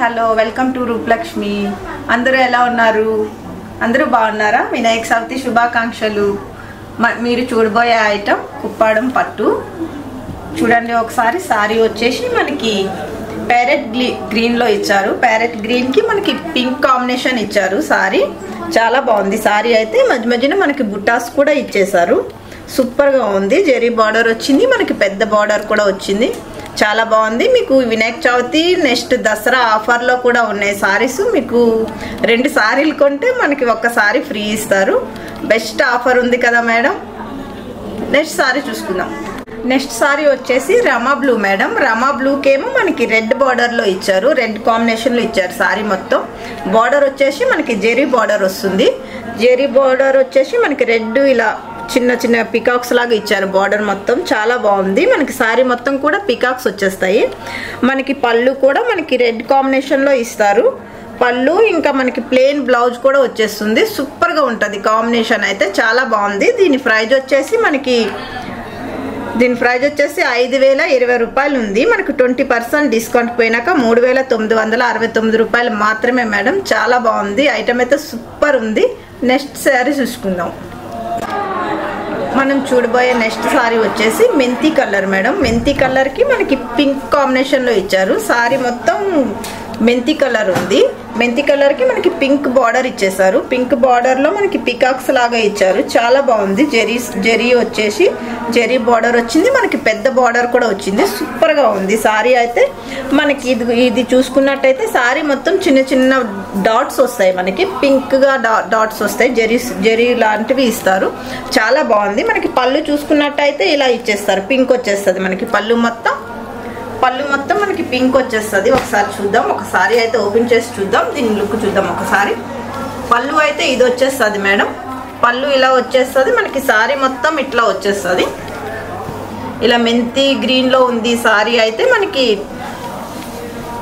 Hello welcome to Rupalakshmi. అందరూ ఎలా ఉన్నారు? అందరూ బాగున్నారా? వినాయక చవితి శుభాకాంక్షలు. మీరు చూడబోయే ఐటమ్ కుప్పాడం పట్టు. చూడండి ఒకసారి. సారీ వచ్చేసి మనకి ప్యారెట్ గ్రీన్లో ఇచ్చారు. ప్యారెట్ గ్రీన్కి మనకి పింక్ కాంబినేషన్ ఇచ్చారు. సారీ చాలా బాగుంది. సారీ అయితే మధ్య మధ్యన మనకి బుట్టాస్ కూడా ఇచ్చేసారు. సూపర్గా ఉంది. జెరీ బార్డర్ వచ్చింది, మనకి పెద్ద బార్డర్ కూడా వచ్చింది. చాలా బాగుంది. మీకు వినాయక చవితి నెక్స్ట్ దసరా ఆఫర్లో కూడా ఉన్నాయి సారీస్. మీకు 2 సారీలు కొంటే మనకి 1 సారీ ఫ్రీ ఇస్తారు. బెస్ట్ ఆఫర్ ఉంది కదా మేడం. నెక్స్ట్ సారీ చూసుకుందాం. నెక్స్ట్ సారీ వచ్చేసి రమా బ్లూ మేడం. రమా బ్లూకేమో మనకి రెడ్ బార్డర్లో ఇచ్చారు. రెడ్ కాంబినేషన్లో ఇచ్చారు. సారీ మొత్తం బార్డర్ వచ్చేసి మనకి జెరీ బార్డర్ వస్తుంది. జెరీ బార్డర్ వచ్చేసి మనకి రెడ్ ఇలా చిన్న చిన్న పికాక్స్ లాగా ఇచ్చారు. బార్డర్ మొత్తం చాలా బాగుంది. మనకి సారీ మొత్తం కూడా పికాక్స్ వచ్చేస్తాయి. మనకి పళ్ళు కూడా మనకి రెడ్ కాంబినేషన్లో ఇస్తారు. పళ్ళు ఇంకా మనకి ప్లెయిన్ బ్లౌజ్ కూడా వచ్చేస్తుంది. సూపర్గా ఉంటుంది కాంబినేషన్ అయితే చాలా బాగుంది. దీని ప్రైజ్ వచ్చేసి 5020 రూపాయలు ఉంది. మనకు 20% డిస్కౌంట్ పోయినాక 3969 రూపాయలు మాత్రమే మేడం. చాలా బాగుంది. ఐటమ్ అయితే సూపర్ ఉంది. నెక్స్ట్ శారీ చూసుకుందాం. మనం చూడబోయే నెక్స్ట్ సారీ వచ్చేసి మెంతి కలర్ మేడం. మెంతి కలర్కి మనకి పింక్ కాంబినేషన్లో ఇచ్చారు. సారీ మొత్తం మెంతి కలర్ ఉంది. మెంతి కలర్కి మనకి పింక్ బార్డర్ ఇచ్చేసారు. పింక్ బార్డర్లో మనకి పికాక్స్ లాగా ఇచ్చారు. చాలా బాగుంది. జెరీ వచ్చేసి జెరీ బార్డర్ వచ్చింది. మనకి పెద్ద బార్డర్ కూడా వచ్చింది. సూపర్గా ఉంది. సారీ అయితే మనకి ఇది చూసుకున్నట్టయితే సారీ మొత్తం చిన్న చిన్న డాట్స్ వస్తాయి. మనకి పింక్గా డాట్స్ వస్తాయి. జెరీ లాంటివి ఇస్తారు. చాలా బాగుంది. మనకి పళ్ళు చూసుకున్నట్టయితే ఇలా ఇచ్చేస్తారు. పింక్ వచ్చేస్తుంది. మనకి పళ్ళు మొత్తం మనకి పింక్ వచ్చేస్తుంది. ఒకసారి చూద్దాం. ఒకసారి అయితే ఓపెన్ చేసి చూద్దాం. దీని లుక్ చూద్దాం ఒకసారి. పళ్ళు అయితే ఇది వచ్చేస్తుంది మేడం. పళ్ళు ఇలా వచ్చేస్తుంది. మనకి సారీ మొత్తం ఇట్లా వచ్చేస్తుంది. ఇలా మెంతి గ్రీన్లో ఉంది సారీ అయితే. మనకి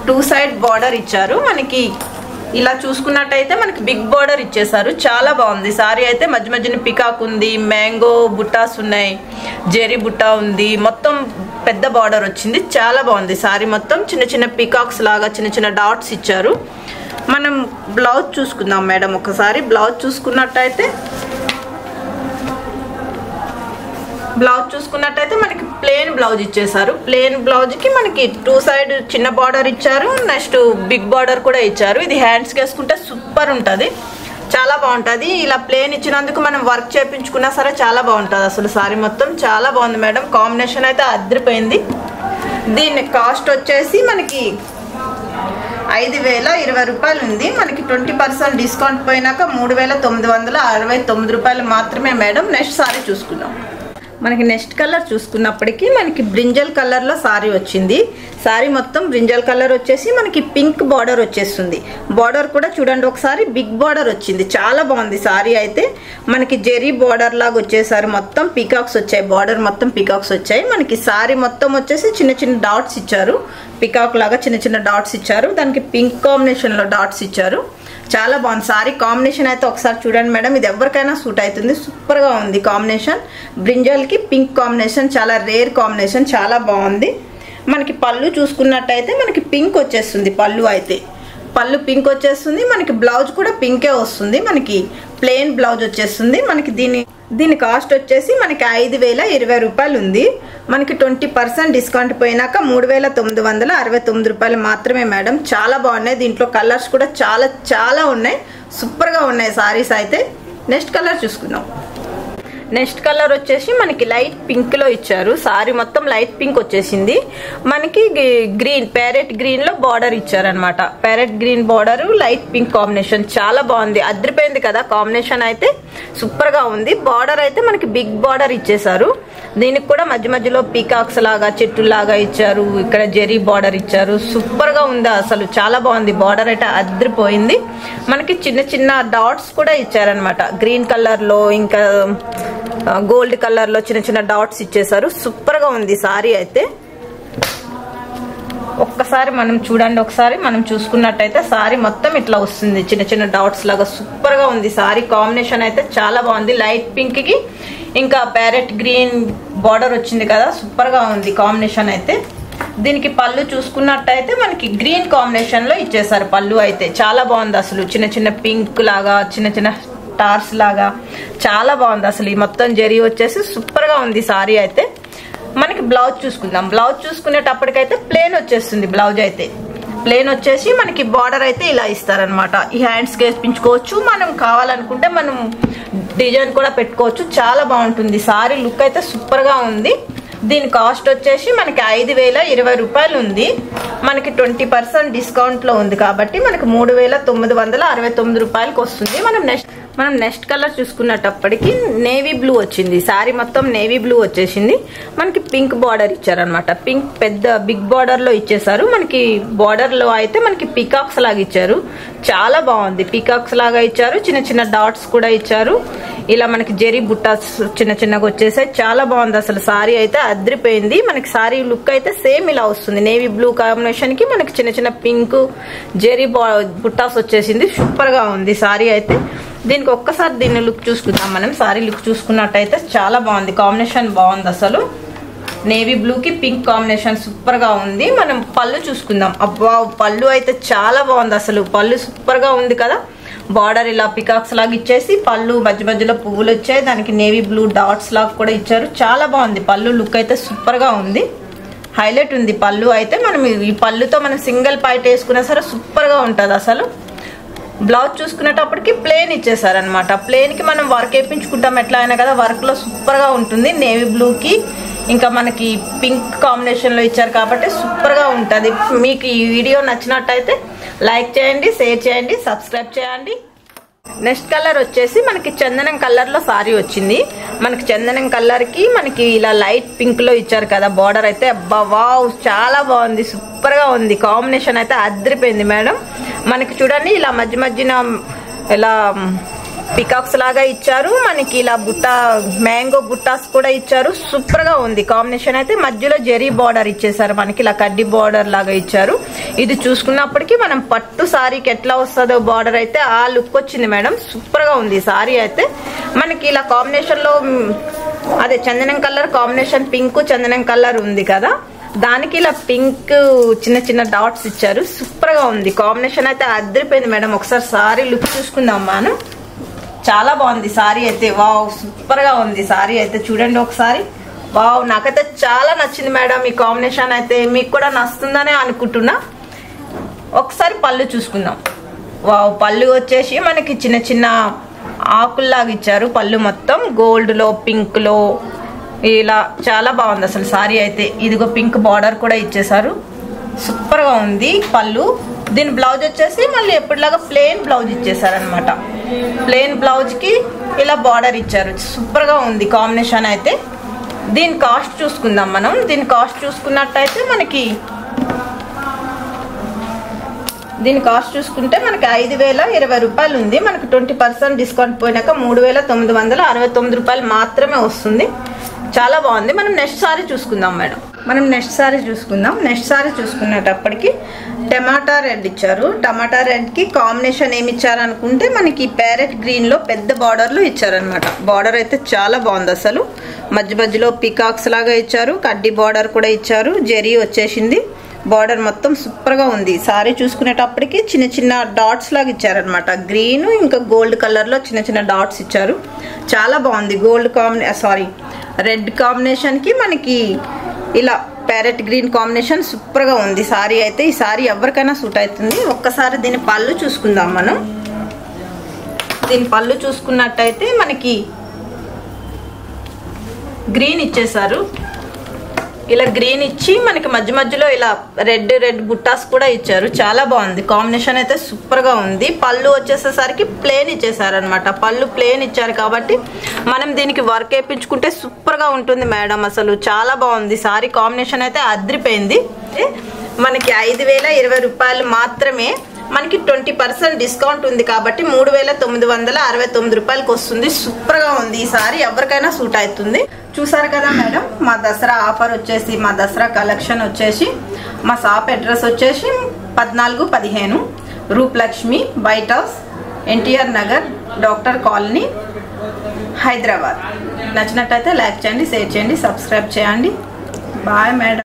2 సైడ్ బార్డర్ ఇచ్చారు. మనకి ఇలా చూసుకున్నట్టయితే మనకి బిగ్ బార్డర్ ఇచ్చేసారు. చాలా బాగుంది. సారీ అయితే మధ్య మధ్యన పికాక్ ఉంది, మ్యాంగో బుట్టాస్ ఉన్నాయి, జెరీ బుట్టా ఉంది. మొత్తం పెద్ద బార్డర్ వచ్చింది. చాలా బాగుంది. సారీ మొత్తం చిన్న చిన్న పికాక్స్ లాగా చిన్న చిన్న డాట్స్ ఇచ్చారు. మనం బ్లౌజ్ చూసుకుందాం మేడం ఒకసారి. బ్లౌజ్ చూసుకున్నట్టయితే మనకి ప్లెయిన్ బ్లౌజ్ ఇచ్చేసారు. ప్లెయిన్ బ్లౌజ్కి మనకి 2 సైడ్ చిన్న బార్డర్ ఇచ్చారు. నెక్స్ట్ బిగ్ బార్డర్ కూడా ఇచ్చారు. ఇది హ్యాండ్స్కి వేసుకుంటే సూపర్ ఉంటుంది. చాలా బాగుంటుంది. ఇలా ప్లెయిన్ ఇచ్చినందుకు మనం వర్క్ చేయించుకున్నా సరే చాలా బాగుంటుంది. అసలు సారీ మొత్తం చాలా బాగుంది మేడం. కాంబినేషన్ అయితే అదిరిపోయింది. దీని కాస్ట్ వచ్చేసి మనకి 5020 రూపాయలు ఉంది. మనకి 20% డిస్కౌంట్ పోయినాక 3969 రూపాయలు మాత్రమే మేడం. నెక్స్ట్ సారీ చూసుకుందాం. మనకి నెక్స్ట్ కలర్ చూసుకున్నప్పటికీ మనకి బ్రింజల్ కలర్లో సారీ వచ్చింది. సారీ మొత్తం బ్రింజల్ కలర్ వచ్చేసి మనకి పింక్ బార్డర్ వచ్చేస్తుంది. బార్డర్ కూడా చూడండి ఒకసారి. బిగ్ బార్డర్ వచ్చింది. చాలా బాగుంది. సారీ అయితే మనకి జెరీ బార్డర్ లాగా వచ్చేసారు. మొత్తం పికాక్స్ వచ్చాయి. బార్డర్ మొత్తం పికాక్స్ వచ్చాయి. మనకి సారీ మొత్తం వచ్చేసి చిన్న చిన్న డాట్స్ ఇచ్చారు. పికాక్ లాగా చిన్న చిన్న డాట్స్ ఇచ్చారు. దానికి పింక్ కాంబినేషన్లో డాట్స్ ఇచ్చారు. చాలా బాగుంది. సారీ కాంబినేషన్ అయితే ఒకసారి చూడండి మేడం. ఇది ఎవరికైనా సూట్ అవుతుంది. సూపర్గా ఉంది కాంబినేషన్. బ్రింజల్కి పింక్ కాంబినేషన్ చాలా రేర్ కాంబినేషన్. చాలా బాగుంది. మనకి పళ్ళు చూసుకున్నట్టయితే మనకి పింక్ వచ్చేస్తుంది. పళ్ళు పింక్ వచ్చేస్తుంది. మనకి బ్లౌజ్ కూడా పింకే వస్తుంది. మనకి ప్లెయిన్ బ్లౌజ్ వచ్చేస్తుంది. మనకి దీని కాస్ట్ వచ్చేసి మనకి 5020 రూపాయలు ఉంది. మనకి 20% డిస్కౌంట్ పోయినాక 3969 రూపాయలు మాత్రమే మేడం. చాలా బాగున్నాయి. దీంట్లో కలర్స్ కూడా చాలా ఉన్నాయి. సూపర్గా ఉన్నాయి సారీస్ అయితే. నెక్స్ట్ కలర్ చూసుకుందాం. నెక్స్ట్ కలర్ వచ్చేసి మనకి లైట్ పింక్లో ఇచ్చారు. సారీ మొత్తం లైట్ పింక్ వచ్చేసింది. మనకి ప్యారెట్ గ్రీన్లో బార్డర్ ఇచ్చారనమాట. Parrot green border light pink combination చాలా బాగుంది. అదిరిపోయింది కదా కాంబినేషన్ అయితే. సూపర్గా ఉంది. బార్డర్ అయితే మనకి బిగ్ బార్డర్ ఇచ్చేసారు. దీనికి కూడా మధ్య మధ్యలో పీకాక్స్ లాగా చెట్టులాగా ఇచ్చారు. ఇక్కడ జెరీ బార్డర్ ఇచ్చారు. సూపర్గా ఉంది. అసలు చాలా బాగుంది. బార్డర్ అయితే అదిరిపోయింది. మనకి చిన్న చిన్న డాట్స్ కూడా ఇచ్చారనమాట. గ్రీన్ కలర్లో ఇంకా గోల్డ్ కలర్లో చిన్న చిన్న డాట్స్ ఇచ్చేసారు. సూపర్గా ఉంది సారీ అయితే. ఒక్కసారి మనం చూడండి. ఒకసారి మనం చూసుకున్నట్టయితే సారీ మొత్తం ఇట్లా వస్తుంది. చిన్న చిన్న డాట్స్ లాగా సూపర్గా ఉంది. సారీ కాంబినేషన్ అయితే చాలా బాగుంది. లైట్ పింక్కి ఇంకా ప్యారెట్ గ్రీన్ బార్డర్ వచ్చింది కదా. సూపర్గా ఉంది కాంబినేషన్ అయితే. దీనికి పళ్ళు చూసుకున్నట్టయితే మనకి గ్రీన్ కాంబినేషన్ లో ఇచ్చేసారు. పళ్ళు అయితే చాలా బాగుంది అసలు, చిన్న చిన్న పింక్ లాగా, చిన్న చిన్న స్టార్స్ లాగా చాలా బాగుంది అసలు. ఈ మొత్తం జరీ వచ్చేసి సూపర్ గా ఉంది సారీ అయితే. మనకి బ్లౌజ్ చూసుకుందాం. బ్లౌజ్ చూసుకునేటప్పటికైతే ప్లేన్ వచ్చేస్తుంది. బ్లౌజ్ అయితే ప్లేన్ వచ్చేసి మనకి బార్డర్ అయితే ఇలా ఇస్తారనమాట. ఈ హ్యాండ్స్ కి వేపించుకోవచ్చు, మనం కావాలనుకుంటే మనం డిజైన్ కూడా పెట్టుకోవచ్చు. చాలా బాగుంటుంది సారీ, లుక్ అయితే సూపర్ గా ఉంది. దీని కాస్ట్ వచ్చేసి మనకి 5020 రూపాయలు ఉంది. మనకి 20% డిస్కౌంట్ లో ఉంది కాబట్టి మనకి 3969 రూపాయలకి వస్తుంది. మనం నెక్స్ట్ కలర్ చూసుకున్నప్పటికి నేవీ బ్లూ వచ్చింది. సారీ మొత్తం నేవీ బ్లూ వచ్చేసింది. మనకి పింక్ బార్డర్ ఇచ్చారనమాట. పింక్ పెద్ద బిగ్ బార్డర్ లో ఇచ్చేసారు. మనకి బార్డర్ లో అయితే మనకి పీకాక్స్ లాగా ఇచ్చారు. చాలా బాగుంది. పీకాక్స్ లాగా ఇచ్చారు, చిన్న చిన్న డాట్స్ కూడా ఇచ్చారు. ఇలా మనకి జెరీ బుట్టాస్ చిన్న చిన్నగా వచ్చేసాయి. చాలా బాగుంది అసలు. సారీ అయితే అద్రిపోయింది. మనకి సారీ లుక్ అయితే సేమ్ ఇలా వస్తుంది. నేవీ బ్లూ కాంబినేషన్ కి మనకి చిన్న చిన్న పింక్ జెరీ బుట్టాస్ వచ్చేసింది. సూపర్ గా ఉంది సారీ అయితే. దీనికి ఒక్కసారి దీన్ని లుక్ చూసుకుందాం మనం. సారీ లుక్ చూసుకున్నట్టయితే చాలా బాగుంది. కాంబినేషన్ బాగుంది అసలు. నేవీ బ్లూ కి పింక్ కాంబినేషన్ సూపర్ గా ఉంది. మనం పళ్ళు చూసుకుందాం. అబ్బా, పళ్ళు అయితే చాలా బాగుంది అసలు. పళ్ళు సూపర్ గా ఉంది కదా. బార్డర్ ఇలా పికాక్స్ లాగా ఇచ్చేసి పళ్ళు మధ్య మధ్యలో పువ్వులు వచ్చాయి. దానికి నేవీ బ్లూ డాట్స్ లాగా కూడా ఇచ్చారు. చాలా బాగుంది. పళ్ళు లుక్ అయితే సూపర్ గా ఉంది. హైలైట్ ఉంది పళ్ళు అయితే. మనం ఈ పళ్ళుతో మనం సింగిల్ పాయింట్ వేసుకున్నా సరే సూపర్ గా ఉంటది అసలు. బ్లౌజ్ చూసుకునేటప్పటికి ప్లేన్ ఇచ్చేసారనమాట. ప్లేన్ కి మనం వర్క్ వేయించుకుంటాం ఎట్లా అయినా కదా, వర్క్ లో సూపర్ గా ఉంటుంది. నేవీ బ్లూ కి ఇంకా మనకి పింక్ కాంబినేషన్ లో ఇచ్చారు కాబట్టి సూపర్ గా ఉంటది. మీకు ఈ వీడియో నచ్చినట్టయితే లైక్ చేయండి, షేర్ చేయండి, సబ్స్క్రైబ్ చేయండి. నెక్స్ట్ కలర్ వచ్చేసి మనకి చందనం కలర్ లో సారీ వచ్చింది. మనకి చందనం కలర్ కి మనకి ఇలా లైట్ పింక్ లో ఇచ్చారు కదా బార్డర్ అయితే. అబ్బా వావ్, చాలా బాగుంది. సూపర్ గా ఉంది. కాంబినేషన్ అయితే అదిరిపోయింది మేడం. మనకి చూడండి ఇలా మధ్య మధ్యన ఇలా పికాక్స్ లాగా ఇచ్చారు. మనకి ఇలా బుట్ట మ్యాంగో బుట్టాస్ కూడా ఇచ్చారు. సూపర్ గా ఉంది కాంబినేషన్ అయితే. మధ్యలో జెరీ బార్డర్ ఇచ్చేసారు. మనకి ఇలా కడ్డీ బార్డర్ లాగా ఇచ్చారు. ఇది చూసుకున్నప్పటికీ మనం పట్టు సారీకి ఎట్లా వస్తుందో బార్డర్ అయితే ఆ లుక్ వచ్చింది మేడం. సూపర్ గా ఉంది సారీ అయితే. మనకి ఇలా కాంబినేషన్ లో అదే చందనం కలర్ కాంబినేషన్ పింక్ చందనం కలర్ ఉంది కదా, దానికి ఇలా పింక్ చిన్న చిన్న డాట్స్ ఇచ్చారు. సూపర్ గా ఉంది. కాంబినేషన్ అయితే అదిరిపోయింది మేడం. ఒకసారి సారీ లుక్ చూసుకుందాం మనం. చాలా బాగుంది సారీ అయితే. వావ్, సూపర్ గా ఉంది సారీ అయితే. చూడండి ఒకసారి. వావ్, నాకైతే చాలా నచ్చింది మేడం ఈ కాంబినేషన్ అయితే. మీకు కూడా నచ్చుతుందనే అనుకుంటున్నా. ఒకసారి పళ్ళు చూసుకుందాం. వావ్, పళ్ళు వచ్చేసి మనకి చిన్న చిన్న ఆకుల్లాగా ఇచ్చారు. పళ్ళు మొత్తం గోల్డ్ లో పింక్ లో ఇలా చాలా బాగుంది అసలు సారీ అయితే. ఇదిగో పింక్ బార్డర్ కూడా ఇచ్చేసారు. సూపర్ గా ఉంది పళ్ళు. దీని బ్లౌజ్ వచ్చేసి మళ్ళీ ఎప్పటిలాగా ప్లెయిన్ బ్లౌజ్ ఇచ్చేసారనమాట. ప్లెయిన్ బ్లౌజ్ కి ఇలా బార్డర్ ఇచ్చారు. సూపర్ గా ఉంది కాంబినేషన్ అయితే. దీని కాస్ట్ చూసుకుందాం మనం. దీని కాస్ట్ చూసుకున్నట్టయితే మనకి దీని కాస్ట్ చూసుకుంటే మనకి 5020 రూపాయలు ఉంది. మనకి 20% డిస్కౌంట్ పోయినాక 3969 రూపాయలు మాత్రమే వస్తుంది. చాలా బాగుంది. మనం నెక్స్ట్ సారీ చూసుకుందాం మేడం. నెక్స్ట్ సారీ చూసుకునేటప్పటికి టమాటా రెడ్ ఇచ్చారు. టమాటా రెడ్ కి కాంబినేషన్ ఏమి ఇచ్చారు అనుకుంటే మనకి ప్యారెట్ గ్రీన్ లో పెద్ద బార్డర్ లో ఇచ్చారనమాట. బార్డర్ అయితే చాలా బాగుంది అసలు. మధ్య మధ్యలో పికాక్స్ లాగా ఇచ్చారు. కడ్డీ బార్డర్ కూడా ఇచ్చారు. జెరీ వచ్చేసింది. బార్డర్ మొత్తం సూపర్ గా ఉంది. సారీ చూసుకునేటప్పటికి చిన్న చిన్న డాట్స్ లాగా ఇచ్చారనమాట. గ్రీన్ ఇంకా గోల్డ్ కలర్ లో చిన్న చిన్న డాట్స్ ఇచ్చారు. చాలా బాగుంది. రెడ్ కాంబినేషన్ కి మనకి ఇలా ప్యారెట్ గ్రీన్ కాంబినేషన్ సూపర్ గా ఉంది సారీ అయితే. ఈ సారీ ఎవరికైనా సూట్ అవుతుంది. ఒక్కసారి దీని పళ్ళు చూసుకుందాం మనం. దీని పళ్ళు చూసుకున్నట్టయితే మనకి గ్రీన్ ఇచ్చేసారు. ఇలా గ్రీన్ ఇచ్చి మనకి మధ్య మధ్యలో ఇలా రెడ్ బుట్టాస్ కూడా ఇచ్చారు. చాలా బాగుంది. కాంబినేషన్ అయితే సూపర్ గా ఉంది. పళ్ళు వచ్చేసేసరికి ప్లేన్ ఇచ్చేసారనమాట. పళ్ళు ప్లేన్ ఇచ్చారు కాబట్టి మనం దీనికి వర్క్ వేయించుకుంటే సూపర్ గా ఉంటుంది మేడం. అసలు చాలా బాగుంది సారీ. కాంబినేషన్ అయితే అదిరిపోయింది. మనకి 5020 రూపాయలు మాత్రమే. మనకి 20% డిస్కౌంట్ ఉంది కాబట్టి 3969 రూపాయలకి వస్తుంది. సూపర్ గా ఉంది. ఈ సారీ ఎవరికైనా సూట్ అవుతుంది. చూసారు కదా మేడం, మా దసరా ఆఫర్ వచ్చేసి, మా దసరా కలెక్షన్ వచ్చేసి, మా షాప్ అడ్రస్ వచ్చేసి 1415 Rupalakshmi white house, NTR Nagar, doctor colony, Hyderabad. నచ్చినట్టయితే లైక్ చేయండి, షేర్ చేయండి, సబ్స్క్రైబ్ చేయండి. Bye madam.